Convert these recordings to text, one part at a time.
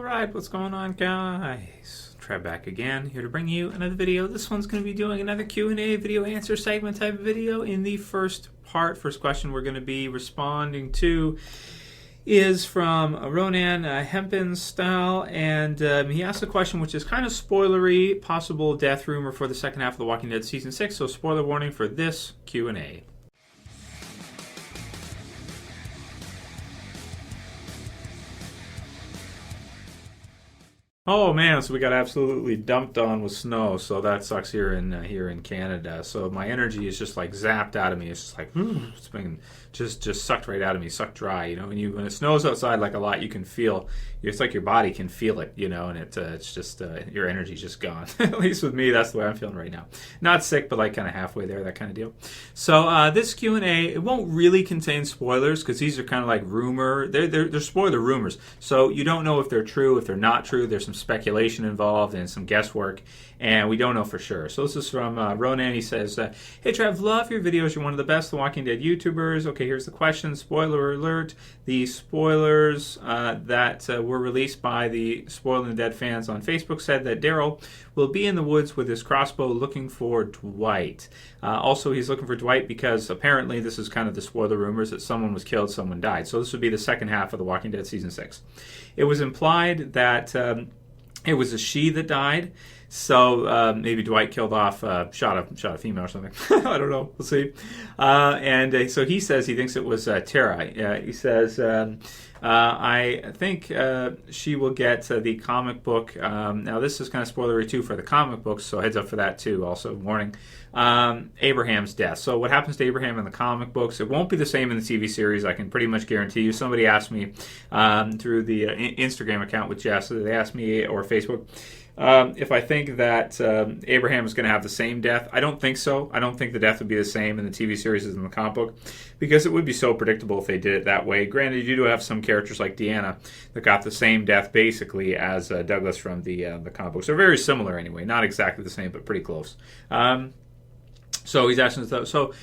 Alright, what's going on, guys? Trev back again, here to bring you another video. This one's going to be doing another Q&A video answer segment type of video. In the first question we're going to be responding to is from Ronan Hempenstall, and he asked a question which is kind of spoilery, possible death rumor for the second half of The Walking Dead Season 6, so spoiler warning for this Q&A. Oh man, so we got absolutely dumped on with snow, so that sucks here in Canada. So my energy is just like zapped out of me. It's just like it's been just sucked right out of me, sucked dry. You know, when it snows outside like a lot, you can feel. It's like your body can feel it, you know, and it's just your energy's just gone. At least with me, that's the way I'm feeling right now. Not sick, but like kind of halfway there, that kind of deal. So this Q&A, it won't really contain spoilers because these are kind of like rumor. They're spoiler rumors, so you don't know if they're true, if they're not true. There's some speculation involved and some guesswork, and we don't know for sure. So this is from Ronan. He says, "Hey Trev, love your videos. You're one of the best The Walking Dead YouTubers." Okay, here's the question. Spoiler alert. The spoilers that were released by the Spoiling the Dead fans on Facebook said that Daryl will be in the woods with his crossbow looking for Dwight. Also, he's looking for Dwight because apparently this is kind of the spoiler rumors that someone was killed, someone died. So this would be the second half of The Walking Dead Season 6. It was implied that it was a she that died, so maybe Dwight killed off, shot a female or something. I don't know. We'll see. And so he says he thinks it was Tara. He says, I think she will get the comic book. Now, this is kind of spoilery, too, for the comic books, so heads up for that, too. Also, warning. Abraham's death. So what happens to Abraham in the comic books, it won't be the same in the TV series, I can pretty much guarantee you. Somebody asked me through the Instagram account with Jess, they asked me, or Facebook, if I think that Abraham is going to have the same death. I don't think so. I don't think the death would be the same in the TV series as in the comic book, because it would be so predictable if they did it that way. Granted, you do have some characters like Deanna that got the same death basically as Douglas from the comic books. They're very similar anyway. Not exactly the same, but pretty close. So he's asking us, so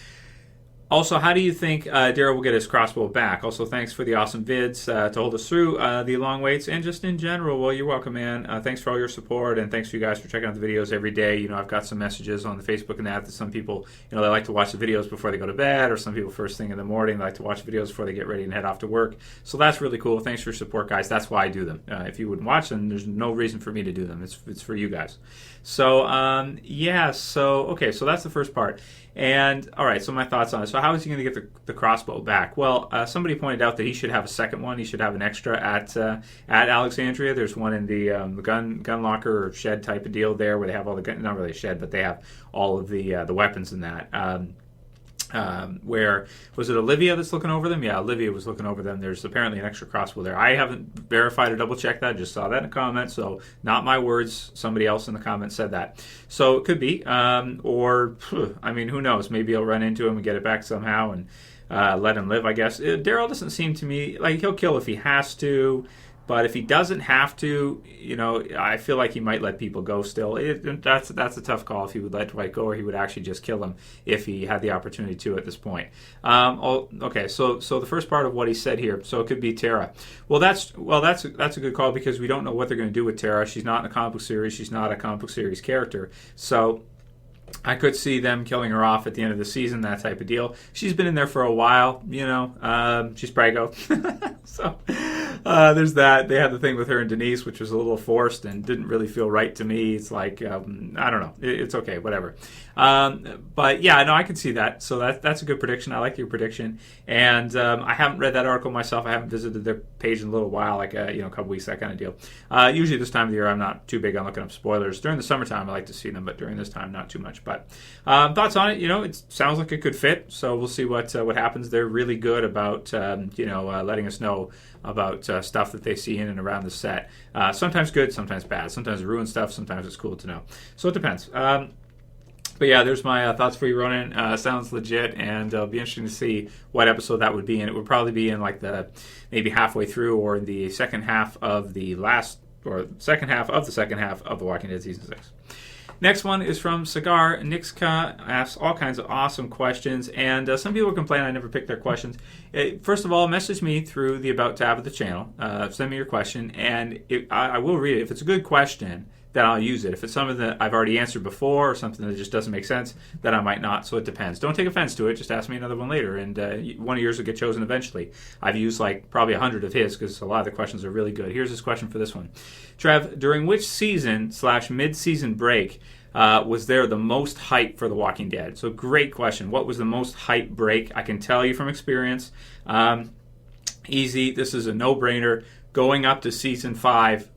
also, how do you think Daryl will get his crossbow back? Also, thanks for the awesome vids to hold us through the long waits, and just in general, well, you're welcome, man. Thanks for all your support, and thanks for you guys for checking out the videos every day. You know, I've got some messages on the Facebook and that some people, you know, they like to watch the videos before they go to bed, or some people first thing in the morning, they like to watch videos before they get ready and head off to work. So that's really cool. Thanks for your support, guys. That's why I do them. If you wouldn't watch them, there's no reason for me to do them. It's for you guys. So, yeah, so, okay, so that's the first part. And, all right, so my thoughts on it. So how is he going to get the crossbow back? Well, somebody pointed out that he should have a second one. He should have an extra at Alexandria. There's one in the gun locker or shed type of deal there where they have all the gun, not really a shed, but they have all of the weapons in that. Where was it Olivia that's looking over them? Yeah, Olivia was looking over them. There's apparently an extra crossbow there. I haven't verified or double checked that. I just saw that in a comment, so not my words. Somebody else in the comments said that. So it could be, or I mean, who knows? Maybe he'll run into him and get it back somehow and let him live, I guess. Daryl doesn't seem to me like he'll kill if he has to. But if he doesn't have to, you know, I feel like he might let people go still. That's a tough call if he would let Dwight go, or he would actually just kill him if he had the opportunity to at this point. Okay, so the first part of what he said here, so it could be Tara. That's a good call because we don't know what they're going to do with Tara. She's not in a comic book series. She's not a comic book series character. So I could see them killing her off at the end of the season, that type of deal. She's been in there for a while, you know. She's Prego. So there's that. They had the thing with her and Denise, which was a little forced and didn't really feel right to me. It's like, I don't know. It's okay, whatever. But yeah, no, I can see that. So that's a good prediction. I like your prediction. And I haven't read that article myself. I haven't visited their page in a little while, like a couple weeks, that kind of deal. Usually this time of the year, I'm not too big on looking up spoilers. During the summertime, I like to see them, but during this time, not too much. But thoughts on it? You know, it sounds like it could fit. So we'll see what happens. They're really good about letting us know about stuff that they see in and around the set. Sometimes good, sometimes bad. Sometimes it ruins stuff. Sometimes it's cool to know. So it depends. But yeah, there's my thoughts for you, Ronan. Sounds legit, and it'll be interesting to see what episode that would be in. It would probably be in like maybe halfway through, or in the second half of the second half of The Walking Dead Season 6. Next one is from Cygarniczka. Asks all kinds of awesome questions, and some people complain I never pick their questions. First of all, message me through the About tab of the channel. Send me your question, and I will read it. If it's a good question, then I'll use it. If it's something that I've already answered before or something that just doesn't make sense, then I might not. So it depends. Don't take offense to it. Just ask me another one later, and one of yours will get chosen eventually. I've used like probably 100 of his because a lot of the questions are really good. Here's his question for this one. Trev, during which season/mid-season break was there the most hype for The Walking Dead? So great question. What was the most hype break? I can tell you from experience. Easy. This is a no-brainer. Going up to season 5,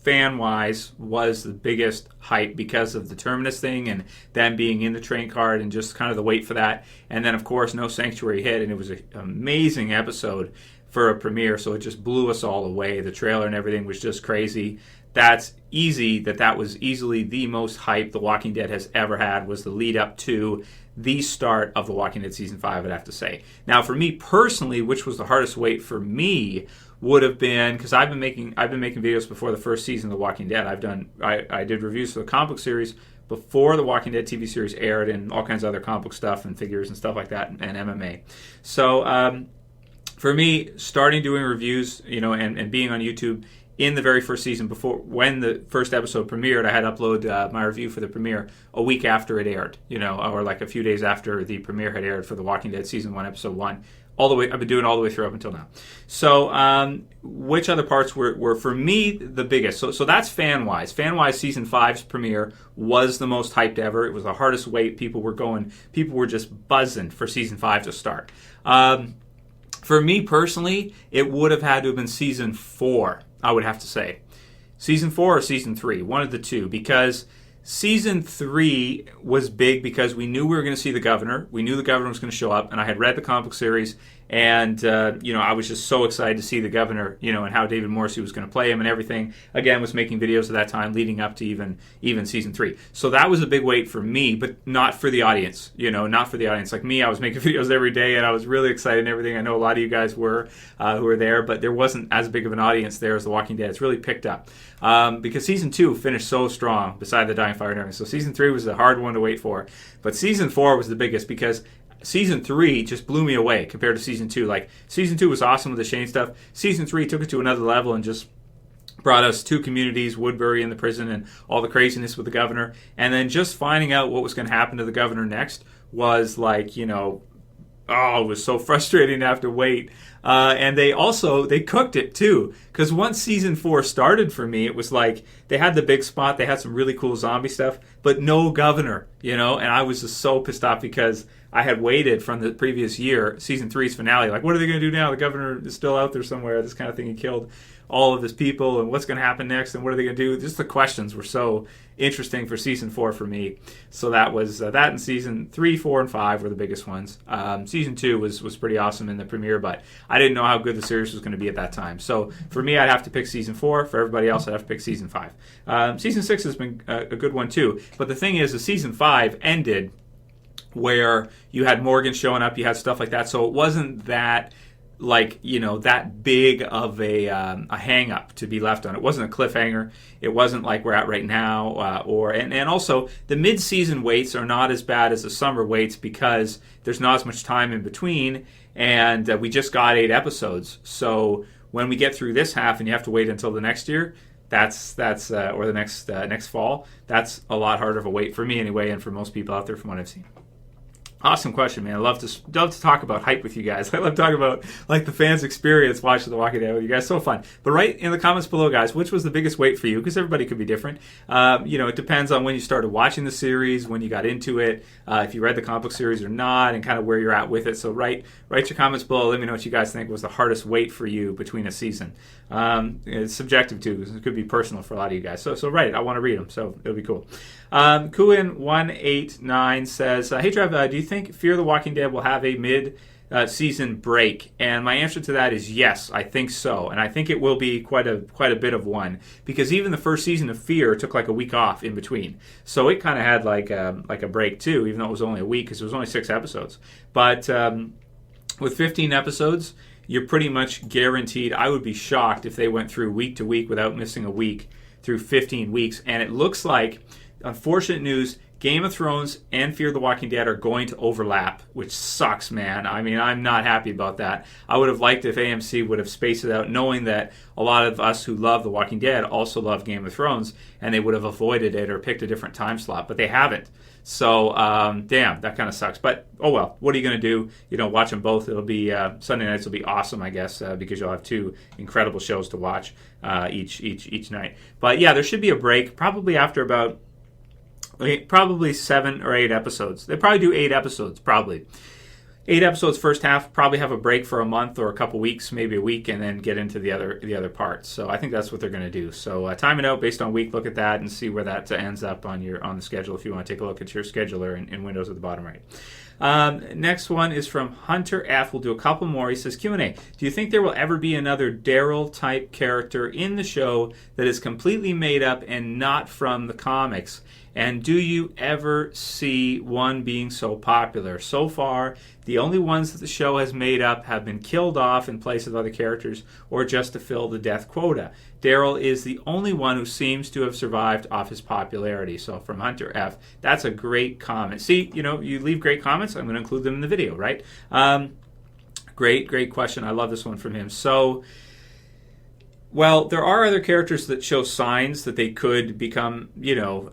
fan-wise, was the biggest hype because of the Terminus thing and them being in the train card and just kind of the wait for that. And then, of course, No Sanctuary hit, and it was an amazing episode for a premiere, so it just blew us all away. The trailer and everything was just crazy. That's easy. That was easily the most hype The Walking Dead has ever had, was the lead up to the start of The Walking Dead Season 5, I'd have to say. Now, for me personally, which was the hardest wait for me, would have been, because I've been making videos before the first season of The Walking Dead. I did reviews for the comic book series before The Walking Dead TV series aired, and all kinds of other comic book stuff and figures and stuff like that, and MMA. So for me, starting doing reviews, and being on YouTube in the very first season, when the first episode premiered, I had to upload my review for the premiere a week after it aired, or like a few days after the premiere had aired for The Walking Dead Season 1, Episode 1. All the way, I've been doing all the way through up until now. So, which other parts were for me the biggest? So that's fan-wise. Fan-wise, Season 5's premiere was the most hyped ever. It was the hardest wait. People were just buzzing for Season 5 to start. For me personally, it would have had to have been Season 4, I would have to say. Season 4 or Season 3, one of the two, because Season 3 was big because we knew we were going to see the governor. We knew the governor was going to show up, and I had read the comic book series, and I was just so excited to see the governor, and how David Morrissey was going to play him and everything. Again, was making videos at that time leading up to even Season 3. So that was a big wait for me, but not for the audience, not for the audience. Like me, I was making videos every day, and I was really excited and everything. I know a lot of you guys were who were there, but there wasn't as big of an audience there as The Walking Dead. It's really picked up because Season 2 finished so strong beside the Dying Fire and everything. So Season 3 was the hard one to wait for, but Season 4 was the biggest because Season 3 just blew me away compared to Season 2. Like, Season 2 was awesome with the Shane stuff. Season 3 took it to another level and just brought us two communities, Woodbury and the prison, and all the craziness with the governor. And then just finding out what was going to happen to the governor next was like, it was so frustrating to have to wait. And they cooked it too. Because once Season 4 started for me, it was like they had the big spot. They had some really cool zombie stuff, but no governor, and I was just so pissed off because I had waited from the previous year, Season 3's finale. Like, what are they going to do now? The governor is still out there somewhere, this kind of thing. He killed all of his people, and what's going to happen next, and what are they going to do? Just the questions were so interesting for Season 4 for me. So that was that, and Season 3, 4, and 5 were the biggest ones. Season 2 was pretty awesome in the premiere, but I didn't know how good the series was going to be at that time. So for me, I'd have to pick Season 4. For everybody else, I'd have to pick Season 5. Season 6 has been a good one too. But the thing is, the Season 5 ended where you had Morgan showing up, you had stuff like that. So it wasn't that that big of a hang up to be left on. It wasn't a cliffhanger. It wasn't like we're at right now. And also the mid-season waits are not as bad as the summer waits because there's not as much time in between, and we just got 8 episodes. So when we get through this half and you have to wait until the next year, that's or the next fall, that's a lot harder of a wait for me anyway, and for most people out there from what I've seen. Awesome question, man. I love to talk about hype with you guys. I love talking about like the fans' experience watching The Walking Dead with you guys. So fun. But write in the comments below, guys, which was the biggest wait for you? Because everybody could be different. It depends on when you started watching the series, when you got into it, if you read the comic book series or not, and kind of where you're at with it. So write your comments below. Let me know what you guys think was the hardest wait for you between a season. It's subjective too, because it could be personal for a lot of you guys. So write it. I want to read them. So it'll be cool. Kuin189 says, hey Trev, do you think Fear the Walking Dead will have a mid-season break? And my answer to that is yes, I think so. And I think it will be quite a bit of one, because even the first season of Fear took like a week off in between. So it kind of had like a break too, even though it was only a week, because it was only 6 episodes. But with 15 episodes, you're pretty much guaranteed. I would be shocked if they went through week to week without missing a week through 15 weeks. And it looks like unfortunate news, Game of Thrones and Fear the Walking Dead are going to overlap, which sucks, man. I mean, I'm not happy about that. I would have liked if AMC would have spaced it out, knowing that a lot of us who love The Walking Dead also love Game of Thrones, and they would have avoided it or picked a different time slot, but they haven't. So, damn, that kind of sucks. But, oh well, what are you going to do? Watch them both. It'll be, Sunday nights will be awesome, I guess, because you'll have two incredible shows to watch each night. But, yeah, there should be a break, probably after about, probably 7 or 8 episodes. They probably do 8 episodes, probably. 8 episodes first half, probably have a break for a month or a couple weeks, maybe a week, and then get into the other parts. So I think that's what they're going to do. So time it out based on week. Look at that and see where that ends up on the schedule if you want to take a look at your scheduler in Windows at the bottom right. Next one is from Hunter F. We'll do a couple more. He says, Q&A. Do you think there will ever be another Daryl type character in the show that is completely made up and not from the comics? And do you ever see one being so popular? So far, the only ones that the show has made up have been killed off in place of other characters or just to fill the death quota. Daryl is the only one who seems to have survived off his popularity. So from Hunter F, that's a great comment. See, you leave great comments, I'm going to include them in the video, right? Great question. I love this one from him. So, well, there are other characters that show signs that they could become,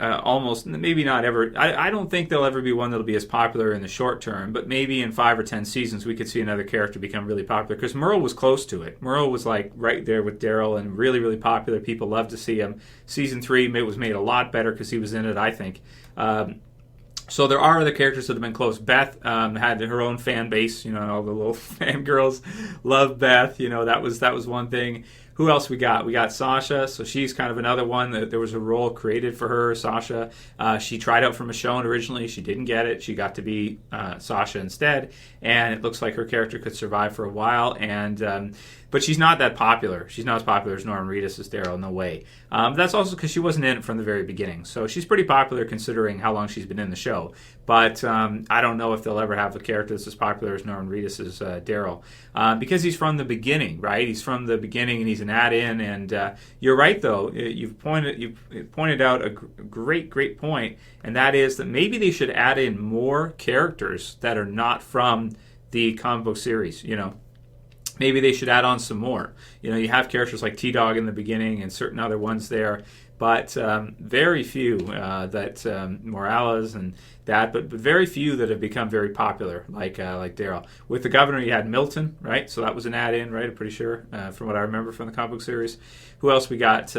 almost, maybe not ever. I don't think there'll ever be one that'll be as popular in the short term, but maybe in 5 or 10 seasons we could see another character become really popular, because Merle was close to it. Merle was like right there with Daryl and really, really popular. People loved to see him. Season 3 was made a lot better because he was in it, I think. So there are other characters that have been close. Beth had her own fan base, all the little fangirls love Beth. That was one thing. Who else we got? We got Sasha, so she's kind of another one. That there was a role created for her, Sasha. She tried out for Michonne originally. She didn't get it. She got to be Sasha instead, and it looks like her character could survive for a while. But she's not that popular. She's not as popular as Norman Reedus as Daryl, no way. That's also because she wasn't in it from the very beginning. So she's pretty popular considering how long she's been in the show. But I don't know if they'll ever have a character that's as popular as Norman Reedus as Daryl. Because he's from the beginning, right? He's from the beginning and he's an add-in. And you're right, though. You've pointed out a great point, and that is that maybe they should add in more characters that are not from the comic book series, Maybe they should add on some more. You have characters like T-Dog in the beginning and certain other ones there, but very few that Morales and that, but very few that have become very popular, like Daryl. With the Governor, you had Milton, right? So that was an add-in, right? I'm pretty sure, from what I remember from the comic book series. Who else we got?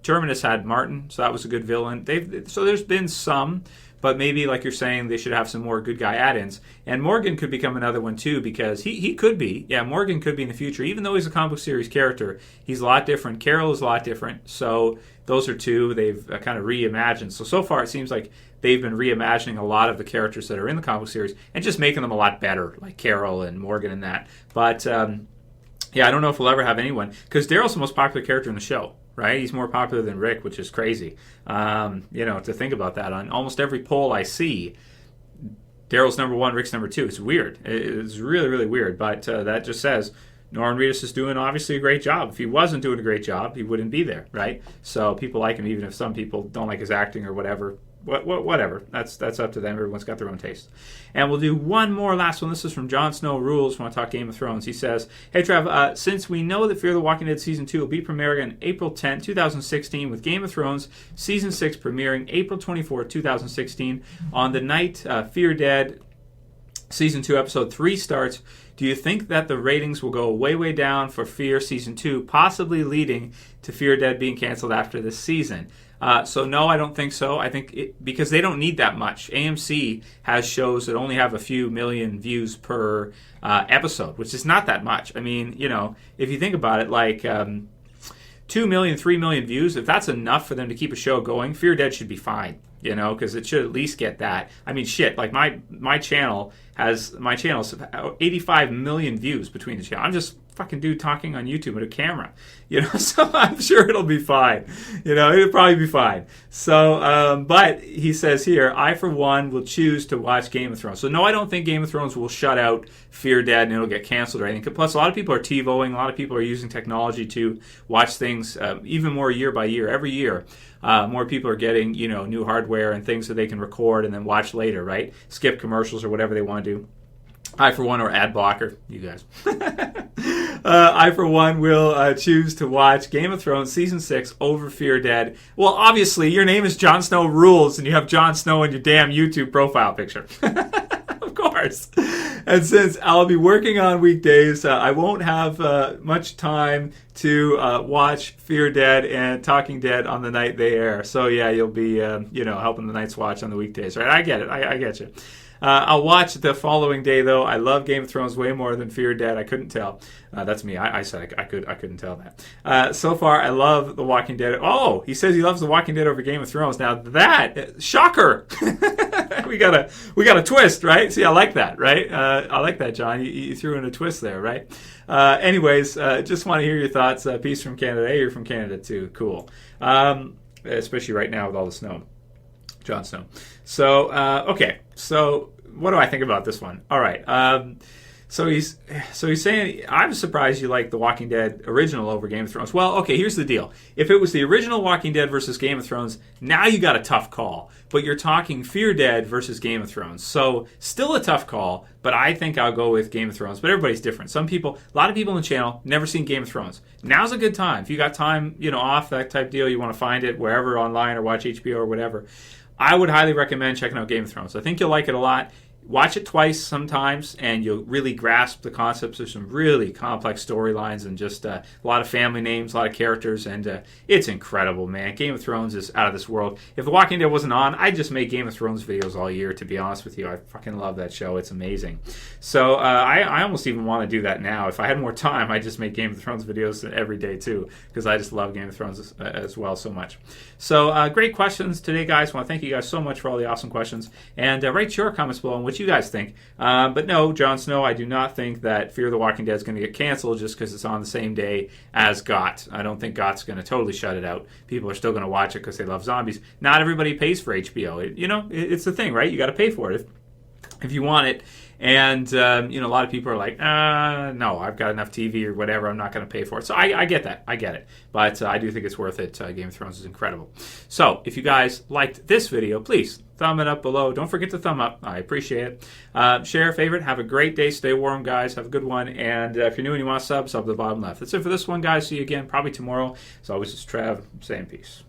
Terminus had Martin, so that was a good villain. So there's been some. But maybe, like you're saying, they should have some more good guy add-ins. And Morgan could become another one, too, because he could be. Yeah, Morgan could be in the future. Even though he's a comic book series character, he's a lot different. Carol is a lot different. So those are two they've kind of reimagined. So far, it seems like they've been reimagining a lot of the characters that are in the comic book series and just making them a lot better, like Carol and Morgan and that. But, yeah, I don't know if we'll ever have anyone. Because Daryl's the most popular character in the show. Right? He's more popular than Rick, which is crazy. To think about that. On almost every poll I see, Daryl's number 1, Rick's number 2. It's weird. It's really, really weird. But that just says Norman Reedus is doing, obviously, a great job. If he wasn't doing a great job, he wouldn't be there, right? So people like him, even if some people don't like his acting or whatever. Whatever. That's up to them. Everyone's got their own taste. And we'll do one more last one. This is from Jon Snow Rules. When I talk Game of Thrones, he says, "Hey Trev, since we know that Fear the Walking Dead Season 2 will be premiering on April 10, 2016, with Game of Thrones Season 6 premiering April 24, 2016, on the night Fear Dead Season 2 Episode 3 starts, do you think that the ratings will go way down for Fear Season 2, possibly leading to Fear Dead being canceled after this season?" So no, I don't think so. I think because they don't need that much. AMC has shows that only have a few million views per episode, which is not that much. I mean, if you think about it, like 2 million, 3 million views, if that's enough for them to keep a show going, Fear Dead should be fine, because it should at least get that. I mean, shit, like my channel has 85 million views between the channel. I'm just fucking dude talking on YouTube with a camera, so I'm sure it'll be fine. It'll probably be fine. So, but he says here, I, for one, will choose to watch Game of Thrones. So, no, I don't think Game of Thrones will shut out Fear Dead and it'll get canceled or anything. Plus, a lot of people are TiVoing. A lot of people are using technology to watch things even more year by year. Every year, more people are getting, new hardware and things that they can record and then watch later, right? Skip commercials or whatever they want to do. I, for one, or ad blocker, you guys. I, for one, will choose to watch Game of Thrones Season 6 over Fear Dead. Well, obviously, your name is Jon Snow Rules, and you have Jon Snow in your damn YouTube profile picture. Of course. And since I'll be working on weekdays, I won't have much time to watch Fear Dead and Talking Dead on the night they air. So, yeah, you'll be, helping the Night's Watch on the weekdays, right? I get it. I get you. I'll watch the following day, though. I love Game of Thrones way more than Fear Dead. I couldn't tell. That's me. I said I couldn't tell that. So far, I love The Walking Dead. Oh, he says he loves The Walking Dead over Game of Thrones. Now that shocker. we got a twist, right? See, I like that, right? I like that, John. You threw in a twist there, right? Anyways, just want to hear your thoughts. Peace from Canada. Hey, you're from Canada too. Cool. Especially right now with all the snow. Jon Snow. So, okay. So, what do I think about this one? All right. So he's saying, I'm surprised you like The Walking Dead original over Game of Thrones. Well, okay, here's the deal. If it was the original Walking Dead versus Game of Thrones, now you got a tough call. But you're talking Fear Dead versus Game of Thrones. So, still a tough call, but I think I'll go with Game of Thrones. But everybody's different. A lot of people on the channel, never seen Game of Thrones. Now's a good time. If you got time, off, that type deal, you want to find it wherever online or watch HBO or whatever, I would highly recommend checking out Game of Thrones. I think you'll like it a lot. Watch it twice sometimes, and you'll really grasp the concepts of some really complex storylines and just a lot of family names, a lot of characters, and it's incredible, man. Game of Thrones is out of this world. If The Walking Dead wasn't on, I'd just make Game of Thrones videos all year, to be honest with you. I fucking love that show. It's amazing. So I almost even want to do that now. If I had more time, I'd just make Game of Thrones videos every day, too, because I just love Game of Thrones as well so much. So great questions today, guys. I want to thank you guys so much for all the awesome questions, and write your comments below on what you guys think. But no, Jon Snow, I do not think that Fear the Walking Dead is going to get canceled just because it's on the same day as GOT. I don't think GOT's going to totally shut it out. People are still going to watch it because they love zombies. Not everybody pays for HBO. It's the thing, right? You got to pay for it if you want it. And, a lot of people are like, no, I've got enough TV or whatever. I'm not going to pay for it. So I get that. I get it. But I do think it's worth it. Game of Thrones is incredible. So if you guys liked this video, please thumb it up below. Don't forget to thumb up. I appreciate it. Share, favorite. Have a great day. Stay warm, guys. Have a good one. And if you're new and you want to sub to the bottom left. That's it for this one, guys. See you again probably tomorrow. As always, it's Trev saying peace.